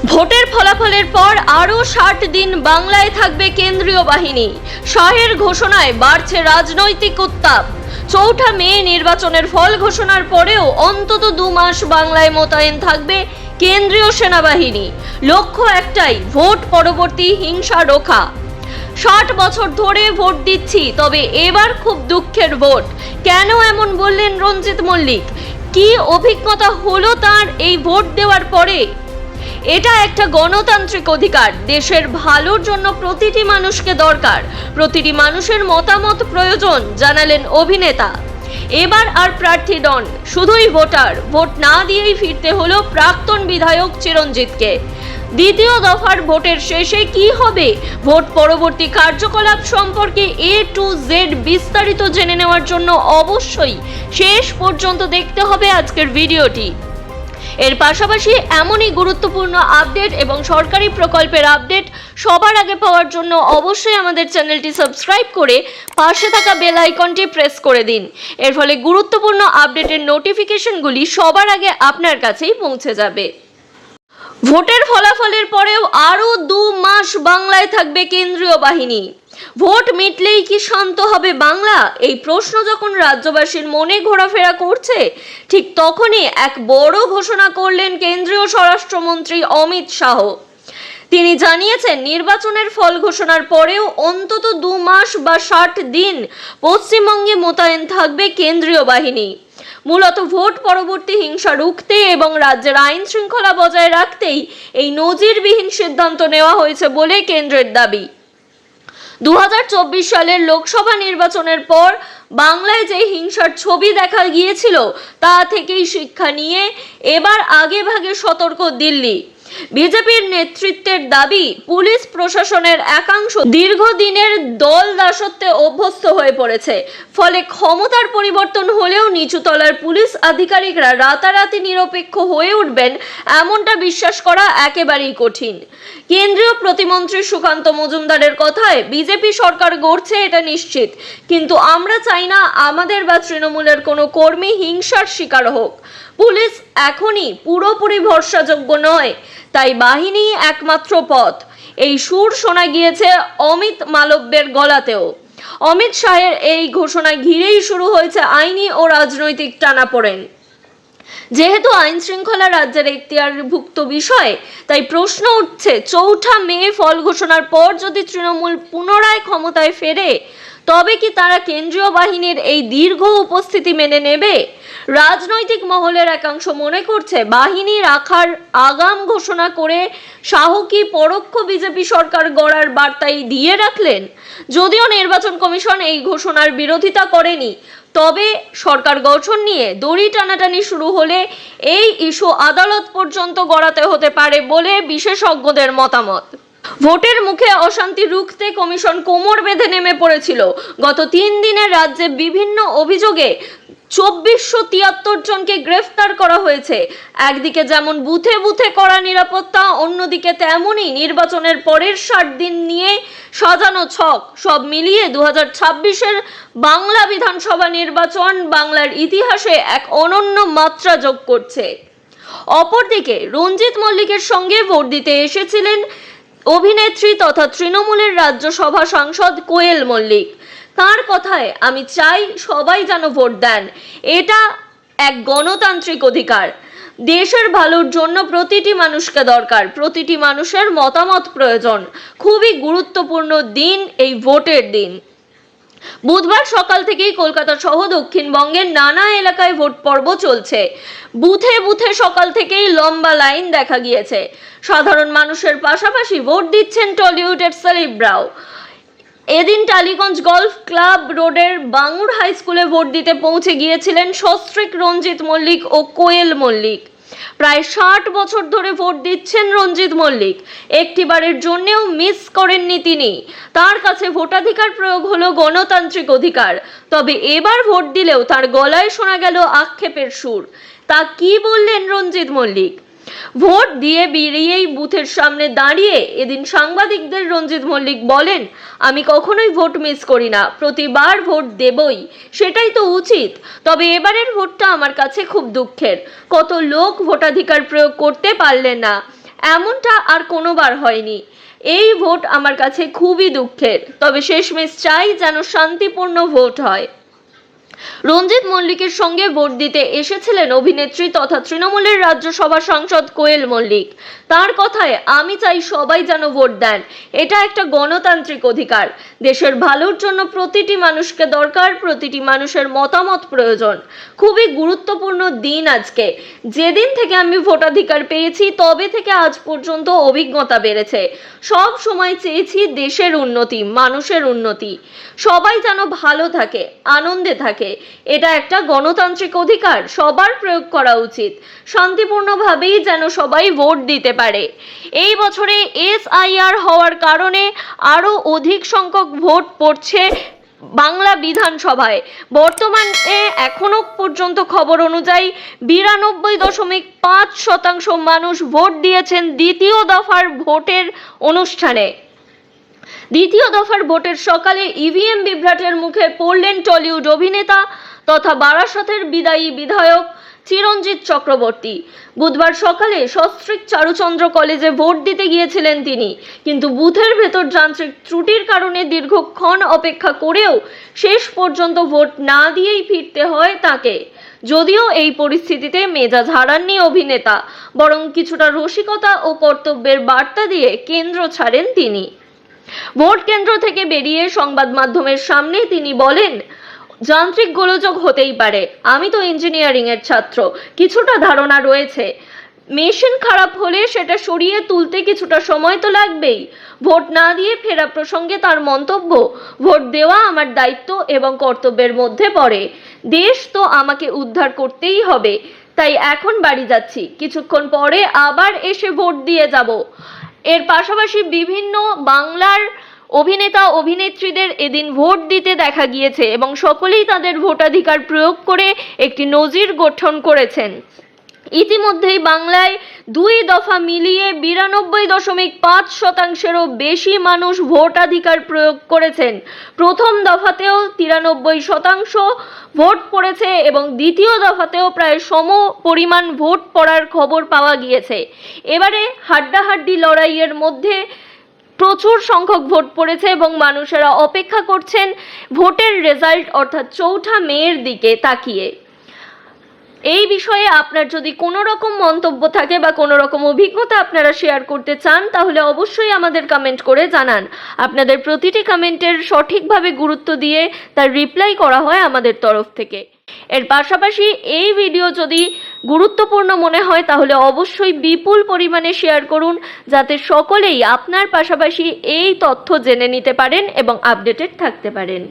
ভোটের ফলাফলের পর আরও 60 দিন বাংলায় থাকবে কেন্দ্রীয় বাহিনী। শাহের ঘোষণায় বাড়ছে রাজনৈতিক উত্তাপ। 4 মে নির্বাচনের ফল ঘোষণার পরেও অন্তত 2 মাস বাংলায় মোতায়েন থাকবে কেন্দ্রীয় সেনাবাহিনী। লক্ষ্য একটাই, ভোট পরবর্তী হিংসা রোখা। 60 বছর ধরে ভোট দিচ্ছি, তবে এবার খুব দুঃখের ভোট। কেন এমন বললেন রঞ্জিত মল্লিক? কি অভিজ্ঞতা হলো তার এই ভোট দেওয়ার পরে? এটা একটা গণতান্ত্রিক অধিকার। দেশের ভালোর জন্য প্রতিটি মানুষকে দরকার, প্রতিটি মানুষের মতামত প্রয়োজন, জানালেন অভিনেতা। এবার আর প্রার্থী নন, শুধুই ভোটার। ভোট না দিয়েই ফিরতে হলো প্রাক্তন বিধায়ক চিরঞ্জিতকে। দ্বিতীয় দফার ভোটের শেষে কি হবে, ভোট পরবর্তী কার্যকলাপ সম্পর্কে A to Z বিস্তারিত জেনে নেওয়ার জন্য অবশ্যই শেষ পর্যন্ত দেখতে হবে আজকের ভিডিওটি। এর পাশাপাশি এমনই গুরুত্বপূর্ণ আপডেট এবং সরকারি প্রকল্পের আপডেট সবার আগে পাওয়ার জন্য অবশ্যই আমাদের চ্যানেলটি সাবস্ক্রাইব করে পাশে থাকা বেল আইকনটি প্রেস করে দিন। এর ফলে গুরুত্বপূর্ণ আপডেটের নোটিফিকেশনগুলি সবার আগে আপনার কাছেই পৌঁছে যাবে। ভোটের ফলাফলের পরেও আরও 2 মাস বাংলায় থাকবে কেন্দ্রীয় বাহিনী। ভোট মিটলেই কি শান্ত হবে বাংলা? এই প্রশ্ন যখন রাজ্যবাসীর মনে ঘোরাফেরা করছে, ঠিক তখনই এক বড় ঘোষণা করলেন কেন্দ্রীয় স্বরাষ্ট্রমন্ত্রী অমিত শাহ। তিনি জানিয়েছেন, নির্বাচনের ফল ঘোষণার পরেও অন্তত 2 মাস বা 60 দিন পশ্চিমবঙ্গে মোতায়েন থাকবে কেন্দ্রীয় বাহিনী। মূলত ভোট পরবর্তী হিংসা রুখতে এবং রাজ্যের আইন শৃঙ্খলা বজায় রাখতেই এই নজিরবিহীন সিদ্ধান্ত নেওয়া হয়েছে বলে কেন্দ্রের দাবি। 2024 সালের লোকসভা নির্বাচনের পর বাংলায় যে হিংসার ছবি দেখা গিয়েছিল, তা থেকেই শিক্ষা নিয়ে এবার আগেভাগে সতর্ক দিল্লি। বিজেপির নেতৃত্বের দাবি, পুলিশ প্রশাসনের একাংশ দীর্ঘদিনের দল দাসত্বে অভ্যস্ত হয়ে পড়েছে। ফলে ক্ষমতার পরিবর্তন হলেও নিচুতলার পুলিশ আধিকারিকরা রাতারাতি নিরপেক্ষ হয়ে উঠবেন, এমনটা বিশ্বাস করা একেবারেই কঠিন। কেন্দ্রীয় প্রতিমন্ত্রী সুকান্ত মজুমদারের কথায়, বিজেপি সরকার গড়ছে এটা নিশ্চিত, কিন্তু আমরা চাই না আমাদের বা তৃণমূলের কোনো কর্মী হিংসার শিকার হোক। পুলিশ এখনই পুরোপুরি ভরসাযোগ্য নয়, তাই বাহিনী একমাত্র পথ। এই সুর শোনা গিয়েছে অমিত মালব্যের গলাতেও। অমিত শাহের এই ঘোষণা ঘিরেই শুরু হয়েছে আইনি ও রাজনৈতিক টানাপোড়েন। যেহেতু আইন শৃঙ্খলা রাজ্যের এখতিয়ারভুক্ত বিষয়, তাই প্রশ্ন উঠছে, 4 মে ফল ঘোষণার পর যদি তৃণমূল পুনরায় ক্ষমতায় ফেরে, তবে কি তারা কেন্দ্রীয় বাহিনীর এই দীর্ঘ উপস্থিতি মেনে নেবে? রাজনৈতিক মহলের একাংশ মনে করছে, বাহিনী রাখার আগাম ঘোষণা করে শাহ কি পরোক্ষ বিজেপি সরকার গড়ার বার্তাই দিয়ে রাখলেন? যদিও নির্বাচন কমিশন এই ঘোষণার বিরোধিতা করেনি, তবে সরকার গঠন নিয়ে দড়ি টানাটানি শুরু হলে এই ইস্যু আদালত পর্যন্ত গড়াতে হতে পারে বলে বিশেষজ্ঞদের মতামত। ভোটের মুখে অশান্তি রুখতে কমিশন কোমর বেঁধে নেমে পড়েছিল। গত 3 দিনে রাজ্যে বিভিন্ন অভিযোগে 2473 জনকে গ্রেফতার করা হয়েছে। একদিকে যেমন বুথে বুথে কড়া নিরাপত্তা, অন্যদিকে তেমনই নির্বাচনের পরের 60 দিন নিয়ে সাজানো ছক। সব মিলিয়ে 2026-এর বাংলা বিধানসভা নির্বাচন বাংলার ইতিহাসে এক অনন্য মাত্রা যোগ করছে। অপরদিকে রঞ্জিত মল্লিকের সঙ্গে ভোট দিতে এসেছিলেন অভিনেত্রী তথা তৃণমূলের রাজ্যসভা সাংসদ কোয়েল মল্লিক। তার কথায়, আমি চাই সবাই যেন ভোট দেন, এটা এক গণতান্ত্রিক অধিকার। দেশের ভালোর জন্য প্রতিটি মানুষকে দরকার, প্রতিটি মানুষের মতামত প্রয়োজন। খুবই গুরুত্বপূর্ণ দিন এই ভোটের দিন। বুধবার সকাল থেকেই কলকাতা সহ দক্ষিণবঙ্গের নানা এলাকায় ভোট পর্ব চলছে। বুথে বুথে সকাল থেকেই লম্বা লাইন দেখা গিয়েছে। সাধারণ মানুষের পাশাপাশি ভোট দিচ্ছেন টলিউডের সেলিব্রাও। এদিন টালিগঞ্জ গলফ ক্লাব রোডের বাঙুর হাই স্কুলে ভোট দিতে পৌঁছে গিয়েছিলেন সস্ত্রীক রঞ্জিত মল্লিক ও কোয়েল মল্লিক। প্রায় 60 বছর ধরে ভোট দিচ্ছেন রঞ্জিত মল্লিক, একটিবারের জন্যেও মিস করেননি তিনি। তার কাছে ভোটাধিকার প্রয়োগ হলো গণতান্ত্রিক অধিকার। তবে এবার ভোট দিলেও তার গলায় শোনা গেল আক্ষেপের সুর। তা কি বললেন রঞ্জিত মল্লিক? ভোট দিয়ে বেরিয়েই বুথের সামনে দাঁড়িয়ে এদিন সাংবাদিকদের রঞ্জিত মল্লিক বলেন, আমি কখনোই ভোট মিস করি না, প্রতিবার ভোট দেবই, সেটাই তো উচিত। তবে এবারের ভোটটা আমার কাছে খুব দুঃখের। কত লোক ভোটাধিকার প্রয়োগ করতে পারলেন না। এমনটা আর কোনোবার হয়নি। এই ভোট আমার কাছে খুবই দুঃখের, তবে শেষমেশ চাই যেন শান্তিপূর্ণ ভোট হয়। রঞ্জিত মল্লিকের সঙ্গে ভোট দিতে এসেছিলেন অভিনেত্রী তথা তৃণমূলের রাজ্যসভা সাংসদ কোয়েল মল্লিক। তার কথায়, আমি চাই সবাই যেন ভোট দেন, এটা একটা গণতান্ত্রিক অধিকার। দেশের ভালোর জন্য প্রতিটি মানুষকে দরকার, প্রতিটি মানুষের মতামত প্রয়োজন। খুবই গুরুত্বপূর্ণ দিন আজকে। যেদিন থেকে আমি ভোটাধিকার পেয়েছি তবে থেকে আজ পর্যন্ত অভিজ্ঞতা বেড়েছে। সব সময় চেয়েছি দেশের উন্নতি, মানুষের উন্নতি, সবাই যেন ভালো থাকে, আনন্দে থাকে। এটা একটা গণতান্ত্রিক অধিকার, সবার প্রয়োগ করা উচিত। শান্তিপূর্ণভাবেই যেন সবাই ভোট দিতে পারে। এই বছরে SIR হওয়ার কারণে আরো অধিক সংখ্যক ভোট পড়ছে বাংলা বিধানসভায়। বর্তমানে এখনো পর্যন্ত খবর অনুযায়ী 92.5% মানুষ ভোট দিয়েছেন দ্বিতীয় দফার ভোটের অনুষ্ঠানে। দ্বিতীয় দফার ভোটের সকালে EVM বিভ্রাটের মুখে পড়লেন টলিউড অভিনেতা তথা বারাসতের বিদায়ী বিধায়ক চিরঞ্জিত চক্রবর্তী। বুধবার সকালে সস্ত্রীক চারুচন্দ্র কলেজে ভোট দিতে গিয়েছিলেন তিনি, কিন্তু বুথের ভেতর যান্ত্রিক ত্রুটির কারণে দীর্ঘক্ষণ অপেক্ষা করেও শেষ পর্যন্ত ভোট না দিয়েই ফিরতে হয় তাকে। যদিও এই পরিস্থিতিতে মেজাজ হারাননি অভিনেতা, বরং কিছুটা রসিকতা ও কর্তব্যের বার্তা দিয়ে কেন্দ্র ছাড়েন তিনি। ভোট কেন্দ্র থেকে বেরিয়ে সংবাদ মাধ্যমের সামনে তিনি বলেন, যান্ত্রিক গোলযোগ হতেই পারে, আমি তো ইঞ্জিনিয়ারিং এর ছাত্র, কিছুটা ধারণা রয়েছে। মেশিন খারাপ হলে সেটা সরিয়ে তুলতে কিছুটা সময় তো লাগবেই। ভোট না দিয়ে ফেরা প্রসঙ্গে তার মন্তব্য, ভোট দেওয়া আমার দায়িত্ব এবং কর্তব্যের মধ্যে পড়ে। দেশ তো আমাকে উদ্ধার করতেই হবে, তাই এখন বাড়ি যাচ্ছি, কিছুক্ষণ পরে আবার এসে ভোট দিয়ে যাব। এর পাশাপাশি বিভিন্ন বাংলার অভিনেতা অভিনেত্রীদের এদিন ভোট দিতে দেখা গিয়েছে এবং সকলেই তাদের ভোটাধিকার প্রয়োগ করে একটি নজির গঠন করেছেন। ইতিমধ্যেই বাংলায় 2 দফা মিলিয়ে 92.5%-এরও বেশি মানুষ ভোটাধিকার প্রয়োগ করেছেন। প্রথম দফাতেও 93% ভোট পড়েছে এবং দ্বিতীয় দফাতেও প্রায় সম পরিমাণ ভোট পড়ার খবর পাওয়া গিয়েছে। এবারে হাড্ডাহাড্ডি লড়াইয়ের মধ্যে প্রচুর সংখ্যক ভোট পড়েছে এবং মানুষেরা অপেক্ষা করছেন ভোটের রেজাল্ট অর্থাৎ 4 মের দিকে তাকিয়ে। এই বিষয়ে আপনার যদি কোনো রকম মন্তব্য থাকে বা কোনো রকম অভিজ্ঞতা আপনারা শেয়ার করতে চান তাহলে অবশ্যই আমাদের কমেন্ট করে জানান। আপনাদের প্রতিটি কমেন্টের সঠিকভাবে গুরুত্ব দিয়ে তার রিপ্লাই করা হয় আমাদের তরফ থেকে। এর পাশাপাশি এই ভিডিও যদি গুরুত্বপূর্ণ মনে হয় তাহলে অবশ্যই বিপুল পরিমাণে শেয়ার করুন, যাতে সকলেই আপনার পাশাপাশি এই তথ্য জেনে নিতে পারেন এবং আপডেটেড থাকতে পারেন।